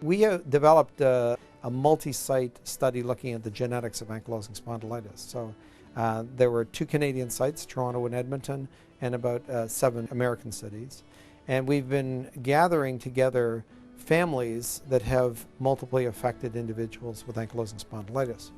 We developed a multi-site study looking at the genetics of ankylosing spondylitis. So there were 2 Canadian sites, Toronto and Edmonton, and about 7 American cities. And we've been gathering together families that have multiply affected individuals with ankylosing spondylitis.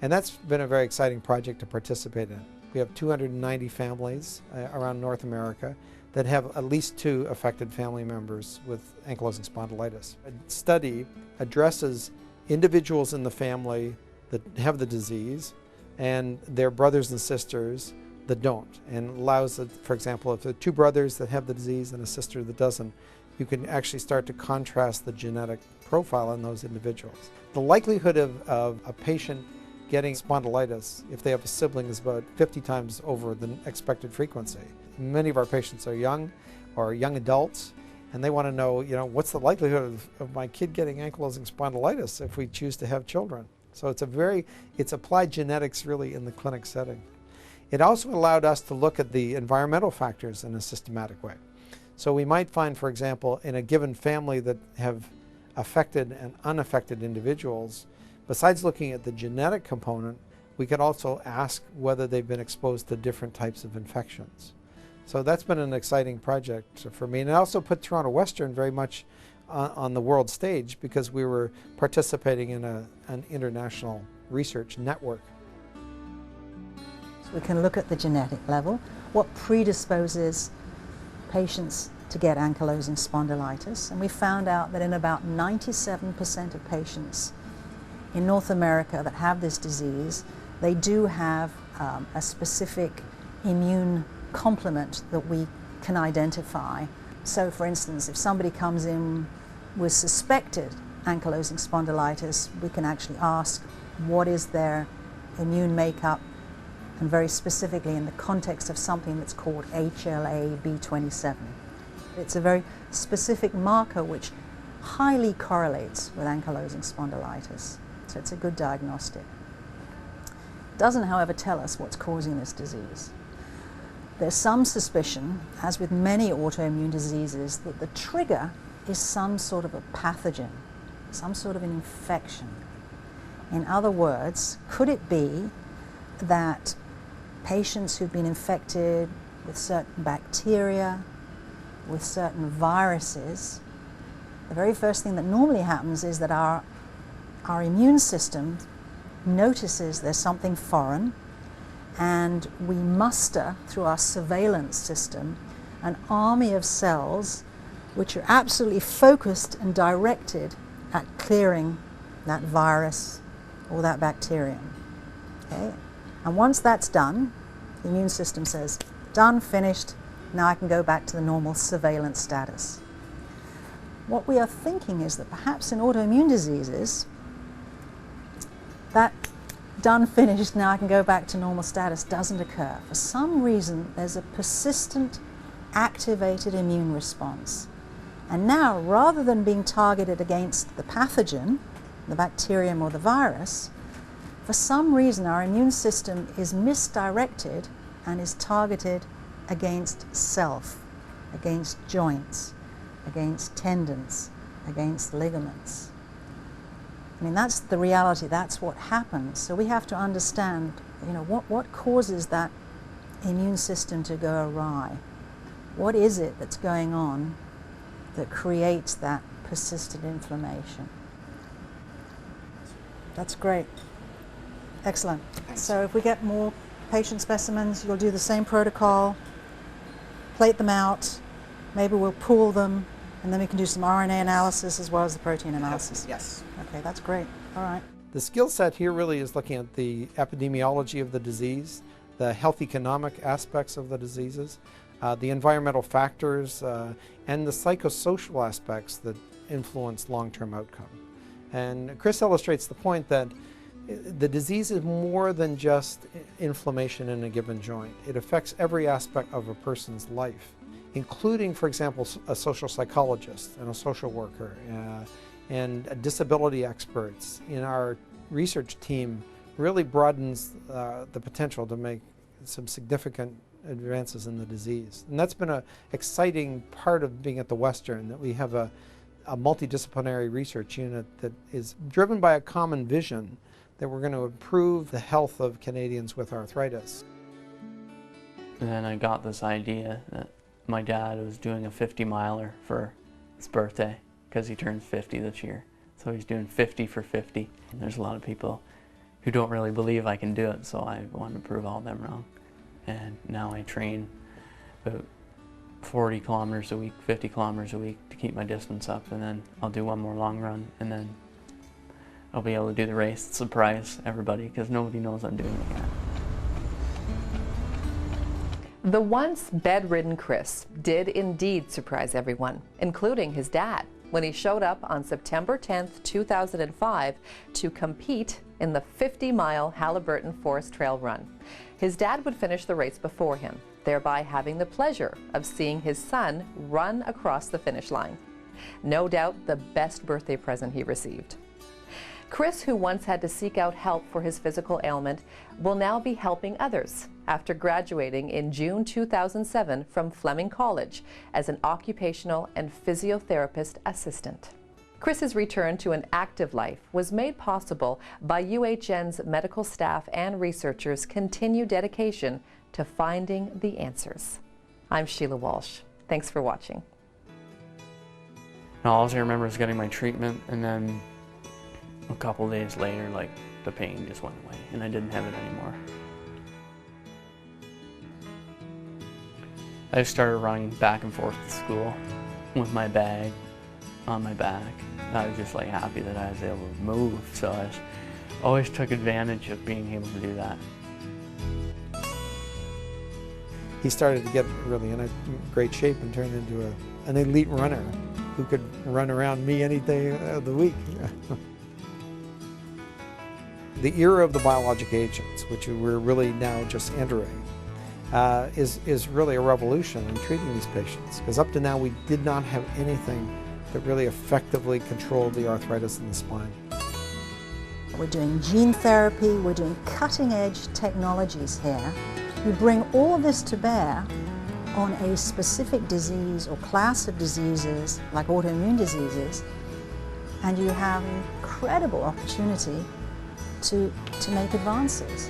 And that's been a very exciting project to participate in. We have 290 families around North America that have at least 2 affected family members with ankylosing spondylitis. A study addresses individuals in the family that have the disease and their brothers and sisters that don't, and allows, for example, if there are 2 brothers that have the disease and a sister that doesn't, you can actually start to contrast the genetic profile in those individuals. The likelihood of a patient getting spondylitis, if they have a sibling, is about 50 times over the expected frequency. Many of our patients are young or young adults, and they want to know, what's the likelihood of my kid getting ankylosing spondylitis if we choose to have children? So it's applied genetics really in the clinic setting. It also allowed us to look at the environmental factors in a systematic way. So we might find, for example, in a given family that have affected and unaffected individuals, besides looking at the genetic component, we could also ask whether they've been exposed to different types of infections. So that's been an exciting project for me. And it also put Toronto Western very much on the world stage because we were participating in an international research network. So we can look at the genetic level. What predisposes patients to get ankylosing spondylitis? And we found out that in about 97% of patients in North America that have this disease, they do have a specific immune complement that we can identify. So for instance, if somebody comes in with suspected ankylosing spondylitis, we can actually ask what is their immune makeup, and very specifically in the context of something that's called HLA-B27. It's a very specific marker which highly correlates with ankylosing spondylitis. So it's a good diagnostic. It doesn't, however, tell us what's causing this disease. There's some suspicion, as with many autoimmune diseases, that the trigger is some sort of a pathogen, some sort of an infection. In other words, could it be that patients who've been infected with certain bacteria, with certain viruses, the very first thing that normally happens is that our immune system notices there's something foreign, and we muster through our surveillance system an army of cells which are absolutely focused and directed at clearing that virus or that bacterium. Okay? And once that's done, the immune system says, done, finished, now I can go back to the normal surveillance status. What we are thinking is that perhaps in autoimmune diseases, that done, finished, now I can go back to normal status doesn't occur. For some reason, there's a persistent activated immune response. And now, rather than being targeted against the pathogen, the bacterium or the virus, for some reason our immune system is misdirected and is targeted against self, against joints, against tendons, against ligaments. I mean, that's the reality, that's what happens. So we have to understand, what causes that immune system to go awry? What is it that's going on that creates that persistent inflammation? That's great. Excellent. So if we get more patient specimens, you'll do the same protocol, plate them out, maybe we'll pool them, and then we can do some RNA analysis as well as the protein analysis. Yes. Okay, that's great. All right. The skill set here really is looking at the epidemiology of the disease, the health economic aspects of the diseases, the environmental factors, and the psychosocial aspects that influence long-term outcome. And Chris illustrates the point that the disease is more than just inflammation in a given joint. It affects every aspect of a person's life, including, for example, a social psychologist and a social worker and disability experts in our research team really broadens the potential to make some significant advances in the disease. And that's been an exciting part of being at the Western, that we have a a multidisciplinary research unit that is driven by a common vision that we're going to improve the health of Canadians with arthritis. And then I got this idea that my dad was doing a 50-miler for his birthday because he turns 50 this year. So he's doing 50 for 50. And there's a lot of people who don't really believe I can do it, so I wanted to prove all of them wrong. And now I train about 40 kilometers a week, 50 kilometers a week to keep my distance up, and then I'll do one more long run, and then I'll be able to do the race, surprise everybody, because nobody knows I'm doing it yet. The once bedridden Chris did indeed surprise everyone, including his dad, when he showed up on September 10th, 2005 to compete in the 50-mile Haliburton Forest Trail Run. His dad would finish the race before him, thereby having the pleasure of seeing his son run across the finish line. No doubt the best birthday present he received. Chris, who once had to seek out help for his physical ailment, will now be helping others after graduating in June 2007 from Fleming College as an occupational and physiotherapist assistant. Chris's return to an active life was made possible by UHN's medical staff and researchers' continued dedication to finding the answers. I'm Sheila Walsh. Thanks for watching. Now, all I remember is getting my treatment, and then a couple days later, like, the pain just went away and I didn't have it anymore. I started running back and forth to school with my bag on my back. I was just like happy that I was able to move, so I always took advantage of being able to do that. He started to get really in a great shape and turned into an elite runner who could run around me any day of the week. The era of the biologic agents, which we're really now just entering, is really a revolution in treating these patients. Because up to now we did not have anything that really effectively controlled the arthritis in the spine. We're doing gene therapy, we're doing cutting-edge technologies here. We bring all of this to bear on a specific disease or class of diseases, like autoimmune diseases, and you have an incredible opportunity to make advances.